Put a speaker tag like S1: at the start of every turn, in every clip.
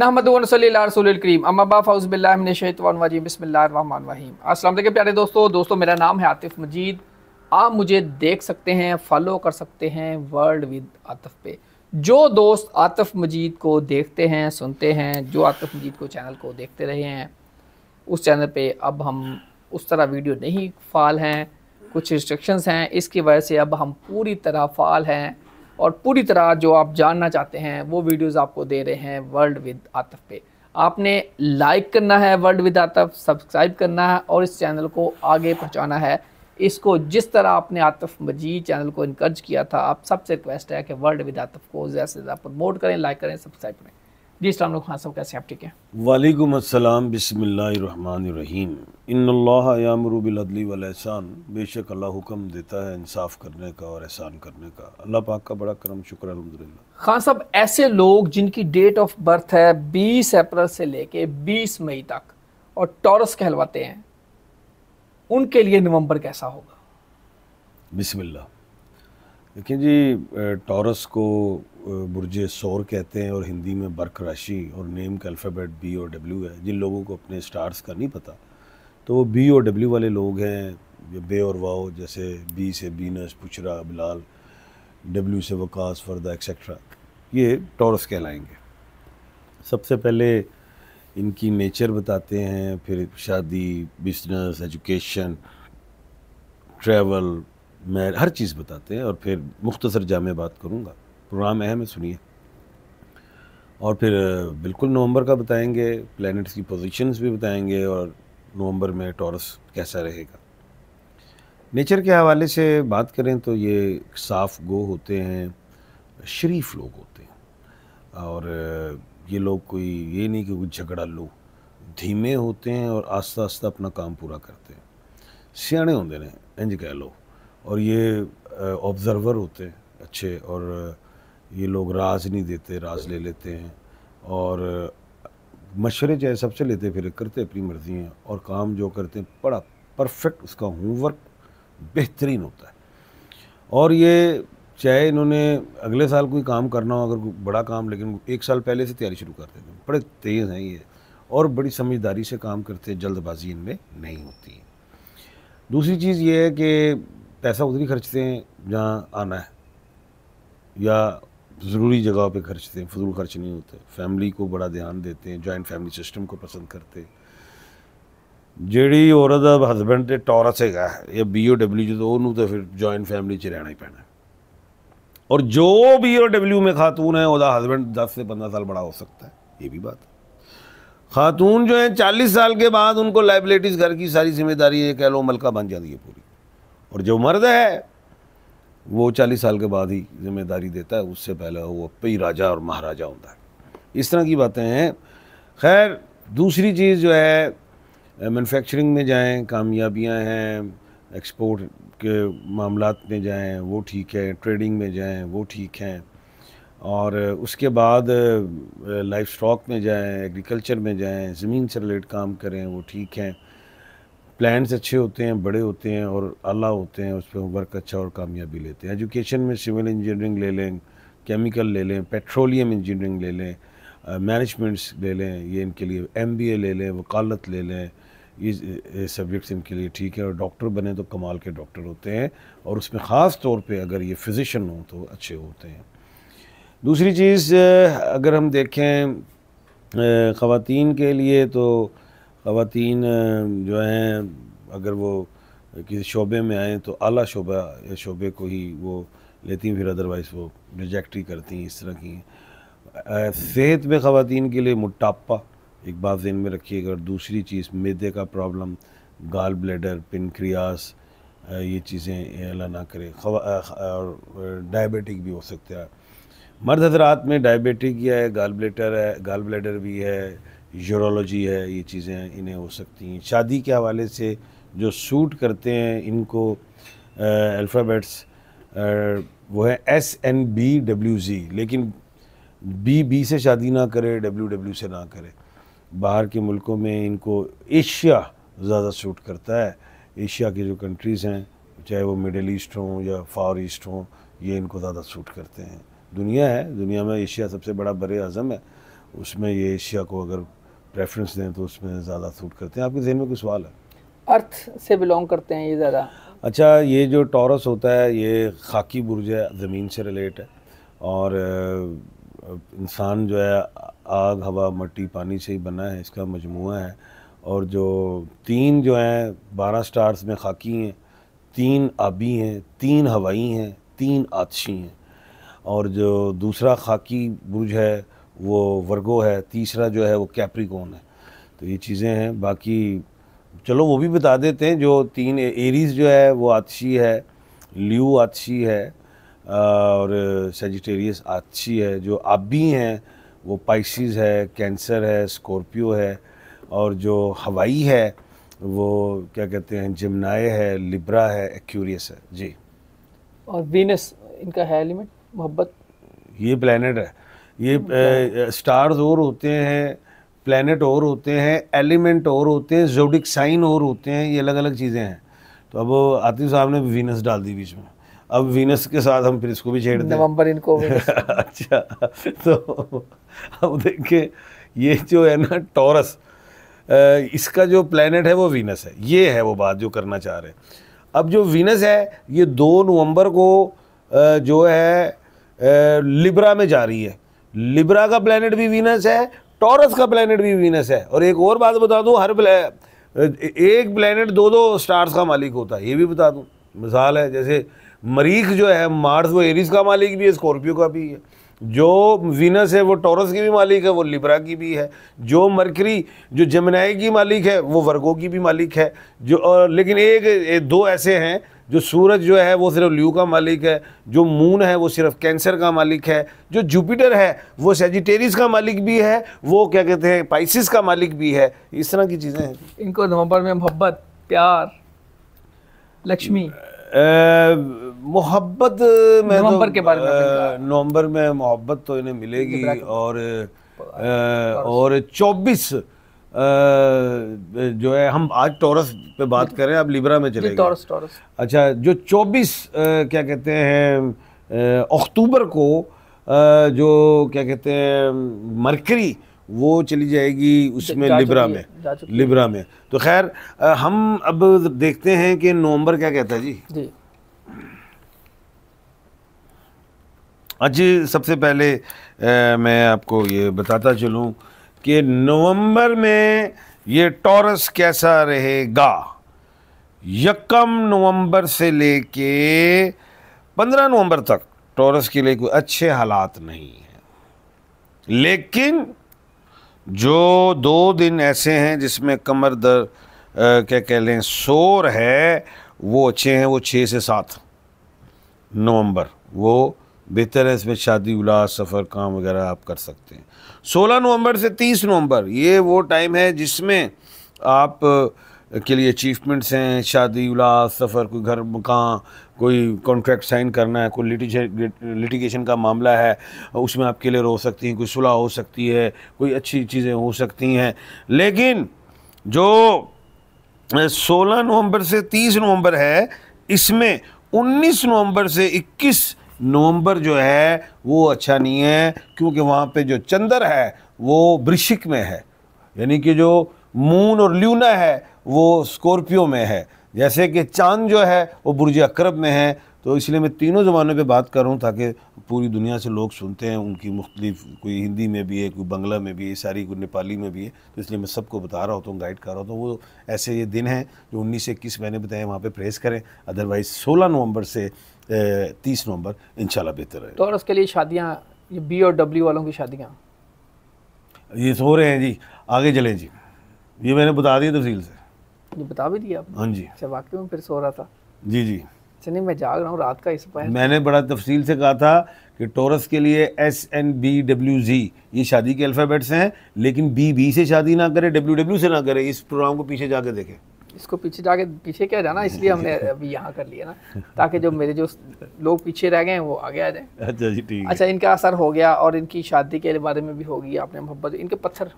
S1: नहमदुहु व नसल्ली अला रसूलिल करीम अम्मा बाद फ़ऊज़ु बिल्लाहि मिनश शैतानिर रजीम बिस्मिल्लाहिर रहमानिर रहीम। अस्सलाम वालेकुम प्यारे दोस्तों मेरा नाम है आतिफ मजीद। आप मुझे देख सकते हैं, फॉलो कर सकते हैं वर्ल्ड विद आतिफ पे। जो दोस्त आतिफ मजीद को देखते हैं, सुनते हैं, जो आतिफ मजीद को चैनल को देखते रहे हैं, उस चैनल पे अब हम उस तरह वीडियो नहीं फ़ाल हैं, कुछ रिस्ट्रिक्शंस हैं। इसकी वजह से अब हम पूरी तरह फ़ाल हैं और पूरी तरह जो आप जानना चाहते हैं वो वीडियोस आपको दे रहे हैं वर्ल्ड विद आतिफ पे। आपने लाइक करना है वर्ल्ड विद आतिफ, सब्सक्राइब करना है और इस चैनल को आगे पहुंचाना है। इसको जिस तरह आपने आतिफ मजीद चैनल को इनकरेज किया था, आप सबसे रिक्वेस्ट है कि वर्ल्ड विद आतिफ को ज़्यादा से ज़्यादा प्रमोट करें, लाइक करें, सब्सक्राइब करें। जी अस्सलाम वालेकुम खान साहब, कैसे हैं आप? ठीक है।
S2: वालेकुम अस्सलाम बिस्मिल्लाहिर्रहमानिर्रहीम। इन्नल्लाह यामुरु बिल अदली वल एहसान। बेशक अल्लाह हुक्म देता है इंसाफ करने का और एहसान करने का। अल्लाह पाक का बड़ा करम शुक्र अल्हम्दुलिल्लाह।
S1: खान साहब, ऐसे लोग जिनकी डेट ऑफ बर्थ है 20 अप्रैल से लेके 20 मई तक और टॉरस कहलवाते हैं, उनके लिए नवंबर कैसा होगा?
S2: बिस्मिल्लाह। देखिए जी, टॉरस को बुर्जे सौर कहते हैं और हिंदी में बर्क राशि और नेम का अल्फ़ाबेट बी और डब्ल्यू है। जिन लोगों को अपने स्टार्स का नहीं पता तो वो बी और डब्ल्यू वाले लोग हैं। ये बे और वाओ, जैसे बी से बीनस, पुचरा, बिलाल, डब्ल्यू से वकास, फरदा एक्सेट्रा, ये टॉरस कहलाएंगे। सबसे पहले इनकी नेचर बताते हैं, फिर शादी, बिजनेस, एजुकेशन, ट्रैवल, मैं हर चीज़ बताते हैं और फिर मुख्तसर जामे बात करूँगा। प्रोग्राम अहम है, सुनिए। और फिर बिल्कुल नवंबर का बताएंगे, प्लैनेट्स की पोजीशंस भी बताएंगे और नवंबर में टॉरस कैसा रहेगा। नेचर के हवाले से बात करें तो ये साफ गो होते हैं, शरीफ लोग होते हैं और ये लोग कोई ये नहीं कि कुछ झगड़ालू, धीमे होते हैं और आस्ता आस्ता अपना काम पूरा करते हैं। सियाने होंगे ने, इंज कह लो। और ये ऑब्ज़र्वर होते हैं अच्छे, और ये लोग राज नहीं देते, राज ले लेते हैं और मशवरे चाहे सबसे लेते फिर करते अपनी मर्जी हैं और काम जो करते हैं बड़ा परफेक्ट, उसका होमवर्क बेहतरीन होता है। और ये चाहे इन्होंने अगले साल कोई काम करना हो, अगर कोई बड़ा काम, लेकिन 1 साल पहले से तैयारी शुरू कर देते हैं। बड़े तेज़ हैं ये और बड़ी समझदारी से काम करते हैं, जल्दबाजी इनमें नहीं होती है। दूसरी चीज़ ये है कि पैसा उधर ही खर्चते हैं जहाँ आना है या ज़रूरी जगहों पे खर्चते हैं, फजूल खर्च नहीं होते। फैमिली को बड़ा ध्यान देते हैं, जॉइंट फैमिली सिस्टम को पसंद करते हैं। ਜਿਹੜੀ औरत ਦਾ हस्बैंड ਤੇ ਟੌਰਸ ਹੈਗਾ ਜਾਂ BOW ਜਦੋਂ ਉਹਨੂੰ ਤਾਂ ਫਿਰ जॉइंट फैमिली 'ਚ रहना ही पैना है। और जो BOW में खातून है ਉਹਦਾ हस्बैंड 10 से 15 साल बड़ा हो सकता है, ये भी बात है। खातून जो है 40 साल के बाद उनको लाइबिलिटीज़, घर की सारी जिम्मेदारी ये कह लो मलका बन जाती है पूरी। और जो मर्द है वो 40 साल के बाद ही जिम्मेदारी देता है, उससे पहले वो पे ही राजा और महाराजा होता है। इस तरह की बातें हैं। खैर, दूसरी चीज़ जो है, मैन्युफैक्चरिंग में जाएं, कामयाबियां हैं, एक्सपोर्ट के मामलात में जाएं, वो ठीक है, ट्रेडिंग में जाएं, वो ठीक हैं। और उसके बाद लाइफ स्टॉक में जाएं, एग्रीकल्चर में जाएं, ज़मीन से रिलेटेड काम करें, वो ठीक हैं। प्लान्स अच्छे होते हैं, बड़े होते हैं और आला होते हैं, उस पर वर्क अच्छा और कामयाबी लेते हैं। एजुकेशन में सिविल इंजीनियरिंग ले लें, केमिकल ले लें, पेट्रोलियम इंजीनियरिंग ले लें, मैनेजमेंट्स ले लें, ये इनके लिए MBA ले लें, वकालत ले लें, ये सब्जेक्ट्स इनके लिए ठीक है। और डॉक्टर बने तो कमाल के डॉक्टर होते हैं और उसमें ख़ास तौर पे अगर ये फिजिशियन हो तो अच्छे होते हैं। दूसरी चीज़, अगर हम देखें ख़वातीन के लिए, तो ख़वातीन जो हैं अगर वो किसी शोबे में आएँ तो आला शोबे को ही वो लेती हैं, फिर अदरवाइज़ वो रिजेक्ट ही करती हैं। इस तरह की सेहत में ख़वातीन के लिए मोटापा एक बात ज़हन में रखिएगा। और दूसरी चीज़, मैदे का प्रॉब्लम, गाल ब्लैडर, पेनक्रियास, ये चीज़ें अल्लाह ना करे। और डायबिटिक भी हो सकता है। मर्द हज़रात में डायबिटिक है, गाल ब्लैडर भी है, यूरोलॉजी है, ये चीज़ें इन्हें हो सकती हैं। शादी के हवाले से जो सूट करते हैं इनको अल्फ़ाबेट्स वो है SNBWZ, लेकिन B से शादी ना करे, WW से ना करे। बाहर के मुल्कों में इनको एशिया ज़्यादा सूट करता है। एशिया की जो कंट्रीज़ हैं, चाहे वो मिडल ईस्ट हों या फार ईस्ट हों, ये इनको ज़्यादा सूट करते हैं। दुनिया है, दुनिया में एशिया सबसे बड़ा बर-ए-आज़म है उसमें ये एशिया को अगर प्रेफरेंस दें तो उसमें ज़्यादा सूट करते हैं। आपके जहन में कोई सवाल है?
S1: अर्थ से बिलोंग करते हैं ये ज़्यादा।
S2: अच्छा, ये जो टॉरस होता है ये खाकी बुर्ज है, ज़मीन से रिलेट है, और इंसान जो है आग, हवा, मट्टी, पानी से ही बना है, इसका मजमुआ है। और जो 3 जो हैं 12 स्टार्स में खाकी हैं, 3 आबी हैं, 3 हवाई हैं, 3 आतशी हैं। और जो दूसरा खाकी बुर्ज है वो वर्गो है, तीसरा जो है वो कैप्रिकॉर्न है। तो ये चीज़ें हैं। बाकी चलो वो भी बता देते हैं। जो 3 एरीज जो है वो आतशी है, ल्यू आतशी है, और सेजिटेरियस आतशी है। जो आबी हैं वो पाइसिस है, कैंसर है, स्कॉर्पियो है। और जो हवाई है वो क्या कहते हैं, जिम्नाए है, लिब्रा है, एक्यूरियस है जी।
S1: और वीनस इनका है एलिमेंट मोहब्बत।
S2: ये प्लेनेट है। ये स्टार्स और होते हैं, प्लेनेट और होते हैं, एलिमेंट और होते हैं, ज़ोडिक साइन और होते हैं। ये अलग अलग चीज़ें हैं। तो अब आतिफ साहब ने वीनस डाल दी बीच में। अब वीनस के साथ हम फिर इसको भी छेड़ दें,
S1: नवंबर इनको
S2: अच्छा, तो अब देखिए ये जो है ना टॉरस, इसका जो प्लेनेट है वो वीनस है। ये है वो बात जो करना चाह रहे हैं। अब जो वीनस है ये 2 नवंबर को जो है लिब्रा में जा रही है। लिब्रा का प्लेनेट भी वीनस है, टॉरस का प्लेनेट भी वीनस है। और एक और बात बता दूं, हर एक प्लेनेट 2-2 स्टार्स का मालिक होता है, ये भी बता दूं। मिसाल है जैसे मरीख जो है मार्स, वो एरिस का मालिक भी है, स्कॉर्पियो का भी है। जो वीनस है वो टॉरस की भी मालिक है, वो लिब्रा की भी है। जो मरकरी जो जमनाई की मालिक है वो वर्गो की भी मालिक है। जो लेकिन एक 2 ऐसे हैं, जो सूरज जो है वो सिर्फ ल्यू का मालिक है, जो मून है वो सिर्फ कैंसर का मालिक है, जो जुपिटर है वो सेजिटेरियस का मालिक भी है, वो क्या कहते हैं पाइसिस का मालिक भी है। इस तरह की चीज़ें हैं।
S1: इनको नवंबर में मोहब्बत, प्यार, लक्ष्मी,
S2: मोहब्बत में
S1: नवंबर
S2: तो
S1: के बारे में
S2: नवंबर में मोहब्बत तो इन्हें मिलेगी। और 24 जो है, हम आज टॉरस पे बात करें, अब लिब्रा में चलेंगे।
S1: टॉरस।
S2: अच्छा, जो 24 क्या कहते हैं अक्टूबर को जो क्या कहते हैं मरकरी, वो चली जाएगी उसमें लिब्रा में। तो खैर हम अब देखते हैं कि नवंबर क्या कहता है जी। आज सबसे पहले मैं आपको ये बताता चलूं कि नवंबर में ये टॉरस कैसा रहेगा। 1 नवंबर से लेके 15 नवंबर तक टॉरस के लिए कोई अच्छे हालात नहीं है। लेकिन जो 2 दिन ऐसे हैं जिसमें कमर दर्द क्या कह लें शोर है, वो अच्छे हैं। वो 6 से 7 नवंबर वो बेहतर है। इसमें शादी, उलास, सफ़र, काम वगैरह आप कर सकते हैं। 16 नवंबर से 30 नवंबर ये वो टाइम है जिसमें आप के लिए अचीवमेंट्स हैं, शादी, उलास, सफ़र, कोई घर मकान, कोई कॉन्ट्रैक्ट साइन करना है, कोई लिटिगेशन का मामला है, उसमें आप क्लियर हो सकती हैं, कोई सुलह हो सकती है, कोई अच्छी चीज़ें हो सकती हैं। लेकिन जो 16 नवंबर से 30 नवंबर है, इसमें 19 नवंबर से 21 नवंबर जो है वो अच्छा नहीं है, क्योंकि वहाँ पे जो चंद्र है वो वृश्चिक में है, यानी कि जो मून और ल्यूना है वो स्कॉर्पियो में है, जैसे कि चांद जो है वो बुर्ज अकरब में है। तो इसलिए मैं तीनों ज़बानों पे बात कर रहा हूँ ताकि पूरी दुनिया से लोग सुनते हैं, उनकी मुख्तलिफ, कोई हिंदी में भी है, कोई बांग्ला में भी है, सारी कोई नेपाली में भी है। तो इसलिए मैं सबको बता रहा होता हूँ, गाइड कर रहा होता हूँ। वो ऐसे ये दिन हैं जो 19 से 21 मैंने बताया, वहाँ पर प्रेस करें। अदरवाइज़ 16 नवंबर से 30 नवंबर इंशाल्लाह बेहतर है।
S1: तो और उसके लिए शादियाँ, ये BOW वालों की शादियाँ
S2: ये सो रहे हैं जी, आगे चलें जी। ये मैंने बता दिया तफसील से,
S1: ये बता भी दिया आपने?
S2: हाँ जी।
S1: अच्छा, वाकई में फिर सो रहा था
S2: जी जी।
S1: नहीं, मैं जाग रहा हूँ रात का इस पर।
S2: मैंने बड़ा तफसील से कहा था कि टॉरस के लिए SNBWZ ये शादी के अल्फ़ाबेट्स हैं, लेकिन BB से शादी ना करे, WW से ना करे। इस प्रोग्राम को पीछे जाके देखें।
S1: इसको पीछे क्या जाना, इसलिए हमने अभी यहाँ कर लिया ना, ताकि जो मेरे जो लोग पीछे रह गए हैं वो आगे आ जाए।
S2: अच्छा जी, ठीक है।
S1: अच्छा, इनका असर हो गया और इनकी शादी के बारे में भी होगी आपने मोहब्बत। इनके पत्थर,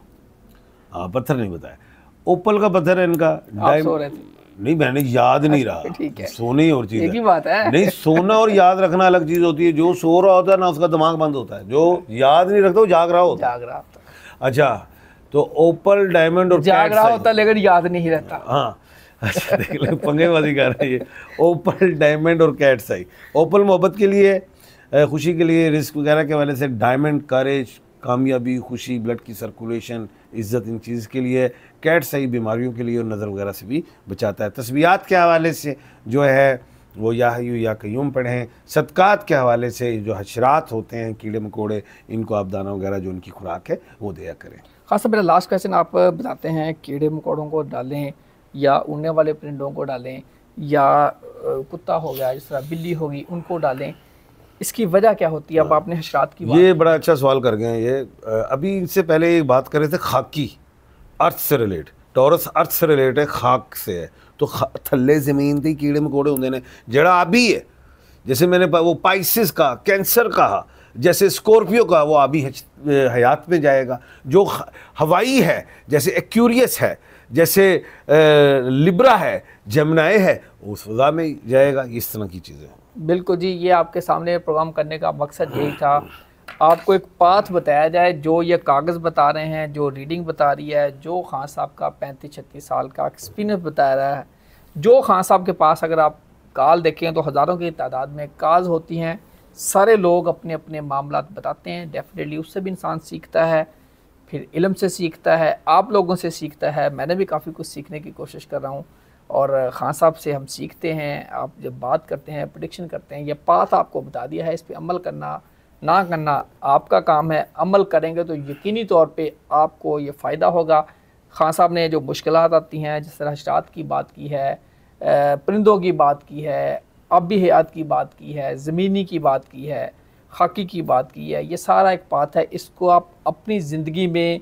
S2: हाँ पत्थर नहीं बताया, ओपल का पत्थर है इनका।
S1: आप सो रहे थे?
S2: नहीं, मैंने याद नहीं रहा।
S1: ठीक है,
S2: सोने ही और चीज़
S1: एक ही बात है।
S2: नहीं, सोना और याद रखना अलग चीज़ होती है। जो सो रहा होता है ना उसका दिमाग बंद होता है, जो याद नहीं रखता वो जाग रहा होता है। अच्छा, तो ओपल, डायमंड और
S1: जाग रहा होता लेकिन याद नहीं रहता।
S2: हाँ अच्छा, देख लो पंगेबाजी कर रही है। ओपल, डायमंड और कैट्स आई। ओपल मोहब्बत के लिए, खुशी के लिए, रिस्क वगैरह के वाले से। डायमंड करेज, कामयाबी, खुशी, ब्लड की सर्कुलेशन, इज्जत, इन चीज़ के लिए। कैट्स आई बीमारियों के लिए और नज़र वगैरह से भी बचाता है। तस्बीहात के हवाले से जो है वो या हय्यू या कय्यूम पढ़ें। सदक़ात के हवाले से जो हशरात होते हैं, कीड़े मकोड़े, इनको आप दाना वगैरह जो उनकी खुराक है वो दिया करें।
S1: खास मेरा लास्ट क्वेश्चन, आप बताते हैं कीड़े मकोड़ों को डालें या उड़ने वाले परिंदों को डालें या कुत्ता हो गया, जिस तरह बिल्ली होगी, उनको डालें, इसकी वजह क्या होती है? अब आपने हशरात की बात,
S2: ये बड़ा अच्छा सवाल कर गए हैं ये। अभी इनसे पहले एक बात कर रहे थे खाकी, अर्थ से रिलेट। टॉरस अर्थ से रिलेट है, खाक से है। तो थल्ले ज़मीन के कीड़े मकोड़े होंगे ने जड़ा आबी है, जैसे मैंने वो पाइसिस का, कैंसर कहा, जैसे स्कॉर्पियो का, वो आबी हयात में जाएगा। जो हवाई है, जैसे एक्यूरियस है, जैसे लिब्रा है, जमनाए है, उस फजा में जाएगा। इस तरह की चीज़ें।
S1: बिल्कुल जी, ये आपके सामने प्रोग्राम करने का मकसद यही था, आपको एक पाथ बताया जाए। जो ये कागज़ बता रहे हैं, जो रीडिंग बता रही है, जो खान साहब का 35-36 साल का एक्सपीरियंस बता रहा है, जो खान साहब के पास अगर आप कॉल देखें तो हज़ारों की तादाद में कॉल्स होती हैं। सारे लोग अपने अपने मामलात बताते हैं। डेफिनेटली उससे भी इंसान सीखता है, फिर इल्म से सीखता है, आप लोगों से सीखता है। मैंने भी काफ़ी कुछ सीखने की कोशिश कर रहा हूँ और खान साहब से हम सीखते हैं। आप जब बात करते हैं, प्रेडिक्शन करते हैं, ये पाथ आपको बता दिया है, इस पर अमल करना ना करना आपका काम है। अमल करेंगे तो यकीनी तौर पे आपको ये फ़ायदा होगा। खान साहब ने जो मुश्किलात आती हैं, जिस तरह हशरात की बात की है, परिंदों की बात की है, आबी हयात की बात की है, ज़मीनी की बात की है, खाकी की बात की है, ये सारा एक पाथ है। इसको आप अपनी ज़िंदगी में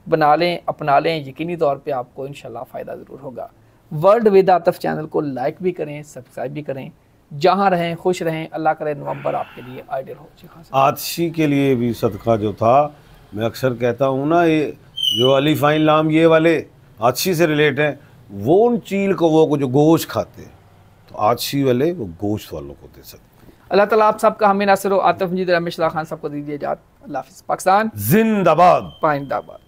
S1: बना लें, अपना लें, यकीनी तौर पे आपको इंशाल्लाह फ़ायदा ज़रूर होगा। वर्ल्ड विद आतिफ चैनल को लाइक भी करें, सब्सक्राइब भी करें। जहाँ रहें खुश रहें। अल्लाह करे नवंबर आपके लिए आइडियल हो। जी हाँ,
S2: आतिशी के लिए भी सदका जो था, मैं अक्सर कहता हूँ ना, ये जो अली फ़ाइन लाम ये वाले आतिशी से रिलेट हैं, वो उन चील को वो जो गोश्त खाते हैं, तो आतिशी वाले वो गोश्त वालों को दे सकते हैं।
S1: अल्लाह ताला आप सबका हमें नासिर हो। आतिफ मजीद रमेश खान साहब को दीजिए इजाज़त। अल्लाह हाफ़िज़। पाकिस्तान
S2: जिंदाबाद,
S1: पाइंदाबाद।